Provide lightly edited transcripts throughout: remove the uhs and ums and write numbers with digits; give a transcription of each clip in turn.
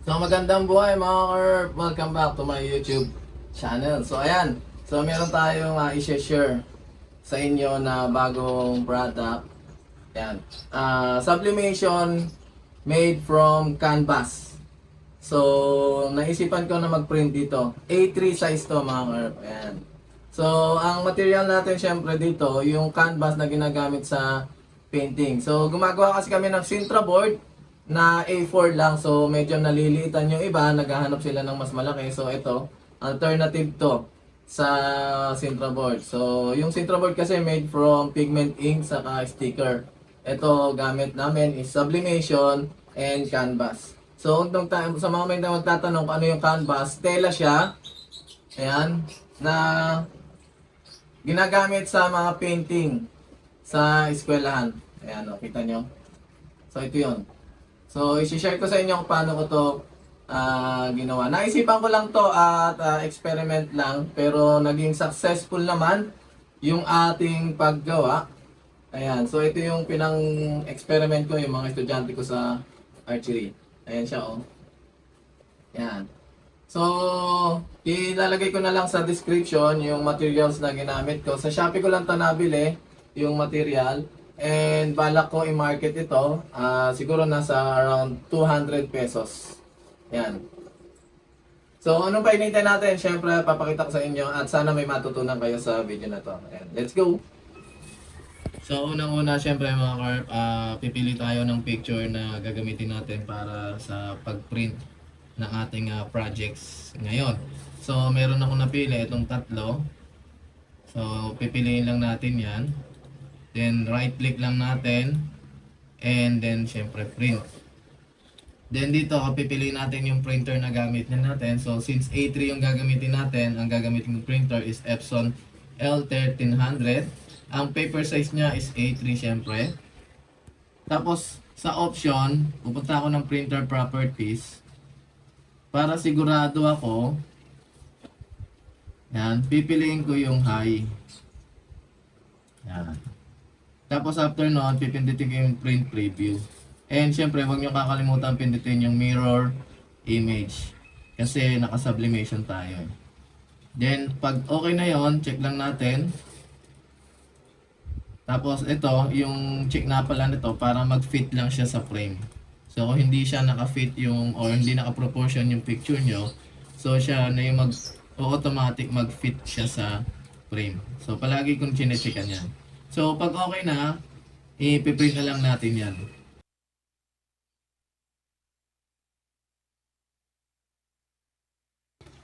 So magandang buhay mga Kerp! Welcome back to my YouTube channel. So ayan, so meron tayong i-share sa inyo na bagong product. Ayan, sublimation made from canvas. So naisipan ko na mag-print dito. A3 size to mga Kerp. Ayan. So ang material natin syempre dito, yung canvas na ginagamit sa painting. So gumagawa kasi kami ng Sintra board na A4 lang, so medyo naliliitan yung iba, naghahanap sila ng mas malaki. So ito, alternative to sa Sintra board. So yung Sintra board kasi made from pigment ink saka sticker. Ito gamit namin is sublimation and canvas. So kung sa mga may magtatanong kung ano yung canvas, tela siya. Ayan, na ginagamit sa mga painting sa eskwelahan. Ayan, o, kita nyo. So ito yun. So, isi-share ko sa inyo kung paano ko to ginawa. Naisipan ko lang to at experiment lang, pero naging successful naman yung ating paggawa. Ayan, so ito yung pinang-experiment ko, yung mga estudyante ko sa archery. Ayan siya, oh. Ayan. So, ilalagay ko na lang sa description yung materials na ginamit ko. Sa Shopee ko lang ito nabili, yung material. And balak ko i-market ito, siguro nasa around 200 pesos. Yan. So, anong pa inintay natin? Siyempre, papakita ko sa inyo at sana may matutunan kayo sa video na to. Ayan. Let's go! So, unang-una, siyempre mga Kerp, pipili tayo ng picture na gagamitin natin para sa pag-print ng ating projects ngayon. So, meron ako napili itong tatlo. So, pipiliin lang natin yan. Then right click lang natin and then syempre print. Then dito pipiliin natin yung printer na gamit natin. So since A3 yung gagamitin natin, ang gagamitin ng printer is Epson L1300. Ang paper size niya is A3 syempre. Tapos sa option, pupunta ako ng printer properties para sigurado ako. Yan, pipiliin ko yung high. Yan. Tapos after nun, pipindutin ko yung print preview. And syempre, huwag nyo kakalimutan pindutin yung mirror image. Kasi naka-sublimation tayo. Then, pag okay na yon, check lang natin. Tapos ito, yung check na pala nito para mag-fit lang siya sa frame. So, kung hindi siya naka-fit yung, or hindi naka-proportion yung picture nyo, so siya na yung automatic mag-fit siya sa frame. So, palagi kong chine-checkan yan. So, pag okay na, ipiprint na lang natin yan.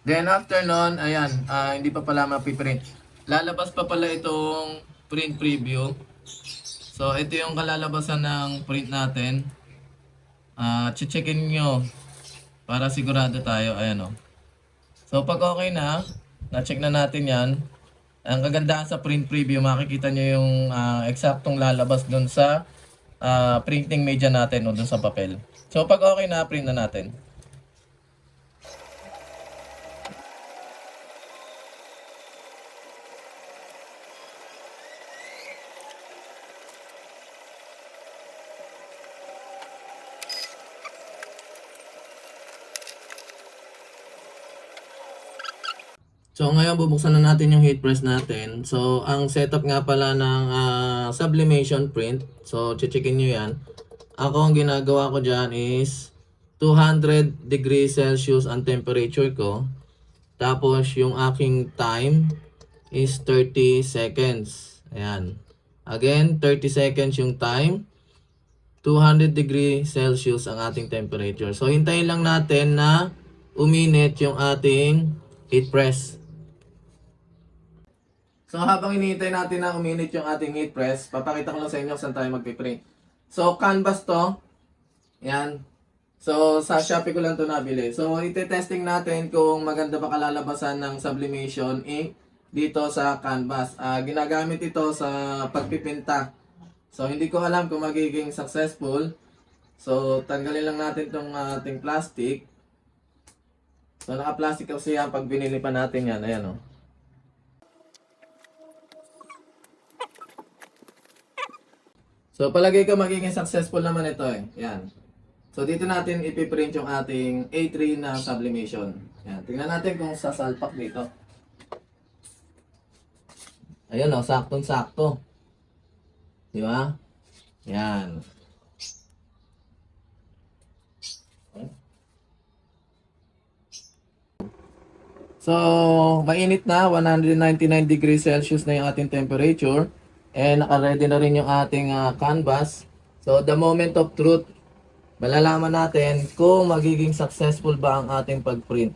Then, after nun, ayan, hindi pa pala mapiprint. Lalabas pa pala itong print preview. So, ito yung kalalabasan ng print natin. Checkin nyo para sigurado tayo. Ayan o. So, pag okay na, na-check na natin yan. Ang kagandahan sa print preview, makikita nyo yung eksaktong lalabas dun sa printing media natin o dun sa papel. So pag okay na, print na natin. So ngayon bubuksan na natin yung heat press natin. So ang setup nga pala ng sublimation print. So checkin nyo yan. Ako ang ginagawa ko dyan is 200 degrees Celsius ang temperature ko. Tapos yung aking time is 30 seconds. Ayan. Again, 30 seconds yung time. 200 degrees Celsius ang ating temperature. So hintayin lang natin na uminit yung ating heat press. So habang hinihintay natin na uminit yung ating heat press, papakita ko lang sa inyo kung saan tayo magpiprint. So canvas to. Yan. So sa Shopee ko lang to nabili. So ite-testing natin kung maganda ba kalalabasan ng sublimation ink dito sa canvas. Ginagamit ito sa pagpipinta. So hindi ko alam kung magiging successful. So tanggalin lang natin tong ating plastic. So naka-plastic kasi yan pag binili pa natin yan. Ayan o. So palagay ko magiging successful naman ito eh. Yan. So dito natin ipiprint yung ating A3 na sublimation. Yan. Tingnan natin kung sasalpak dito. Ayun o, saktong-sakto. Di ba? Yan. So, mainit na, 199 degrees Celsius na yung ating temperature. And naka-ready na rin yung ating canvas. So, the moment of truth, malalaman natin kung magiging successful ba ang ating pag-print.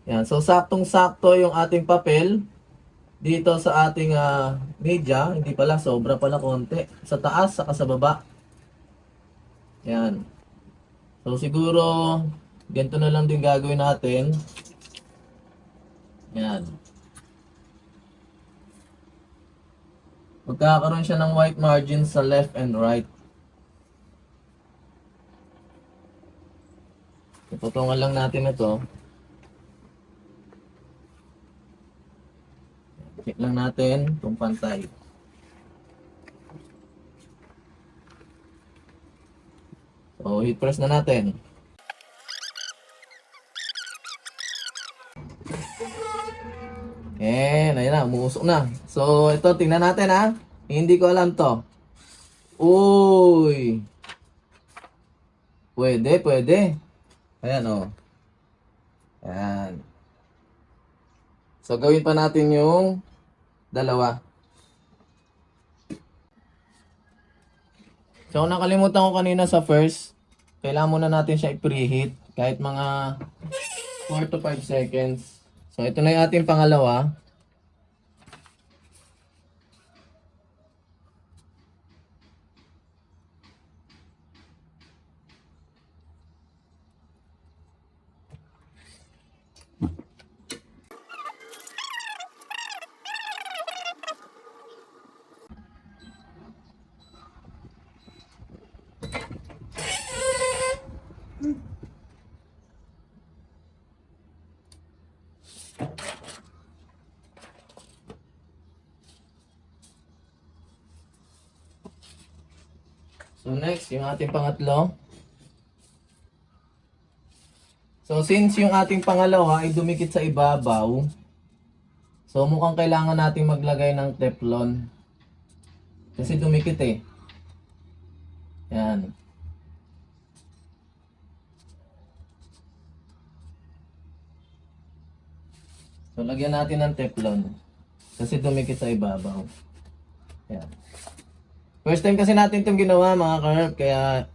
Yan. So, saktong-sakto yung ating papel dito sa ating media. Hindi pala, sobra pala konti. Sa taas, saka sa baba. Yan. So, siguro, ganito na lang din gagawin natin. Yan. Magkakaroon siya ng white margin sa left and right. Tutungan lang natin ito. Check lang natin kung pantay. So, hit press na natin. Ayun na, umuusok na. So, ito, tingnan natin ha. Hindi ko alam to. Uy! Pwede, pwede. Ayan o. Ayan. So, gawin pa natin yung dalawa. So, nakalimutan ko kanina sa first. Kailangan muna natin siya i-preheat. Kahit mga 4 to 5 seconds. So, ito na yung ating pangalawa. So next, yung ating pangatlo. So since yung ating pangalawa ay dumikit sa ibabaw, so mukhang kailangan nating maglagay ng Teflon. Kasi dumikit eh. Yan. So lagyan natin ng Teflon. Kasi dumikit sa ibabaw. Yan. First time kasi natin itong ginawa mga ka-herb, kaya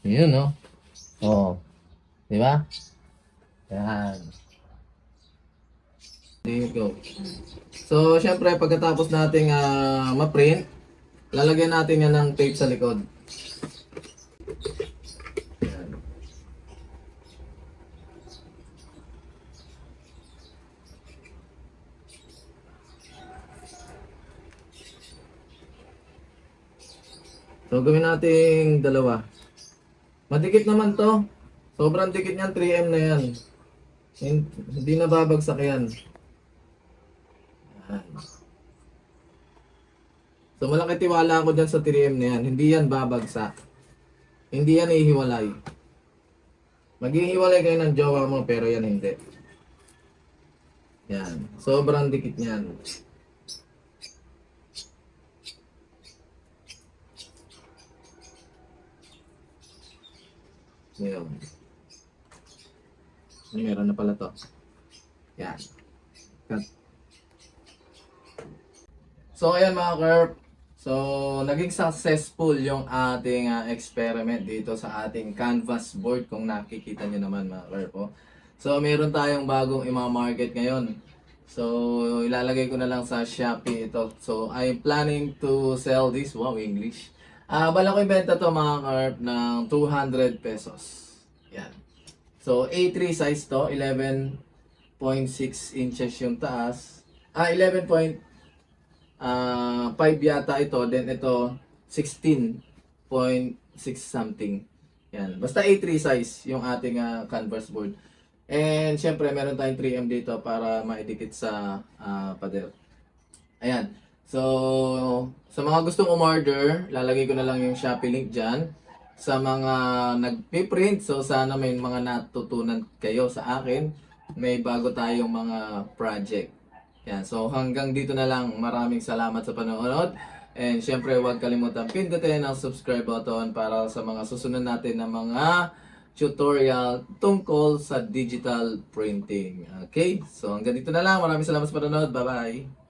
yun no? Oo. Di ba? Yan. There you go. So, syempre pagkatapos nating ma-print, lalagyan natin yan ng tape sa likod. So, gawin natin dalawa. Madikit naman to. Sobrang dikit niyan, 3M na yan. Hindi na babagsak yan. Yan. So, malaki tiwala ako dyan sa 3M na yan. Hindi yan babagsak. Hindi yan ihiwalay. Maghihiwalay kayo ng jowa mo, pero yan hindi. Yan. Sobrang dikit niyan. Ngayon. Meron na pala to. Yan. Cut. So, ayan mga kerp. So, naging successful yung ating experiment dito sa ating canvas board kung nakikita nyo naman mga kerp. Oh. So, meron tayong bagong ima-market ngayon. So, ilalagay ko na lang sa Shopee ito. So, I'm planning to sell this. Wow, English. Bala ko ibenta to mga kerp ng 200 pesos. Yan. So, A3 size to. 11.6 inches yung taas. 11.5 yata ito. Then ito, 16.6 something. Yan. Basta A3 size yung ating canvas board. And syempre, meron tayong 3M dito para maidikit sa pader. Ayan. So, sa mga gustong umorder, lalagay ko na lang yung Shopee link dyan. Sa mga nagpiprint, so sana may mga natutunan kayo sa akin. May bago tayong mga project. Yan. So, hanggang dito na lang. Maraming salamat sa panonood. And syempre, huwag kalimutan pindutin ang subscribe button para sa mga susunod natin na mga tutorial tungkol sa digital printing. Okay? So, hanggang dito na lang. Maraming salamat sa panonood. Bye-bye!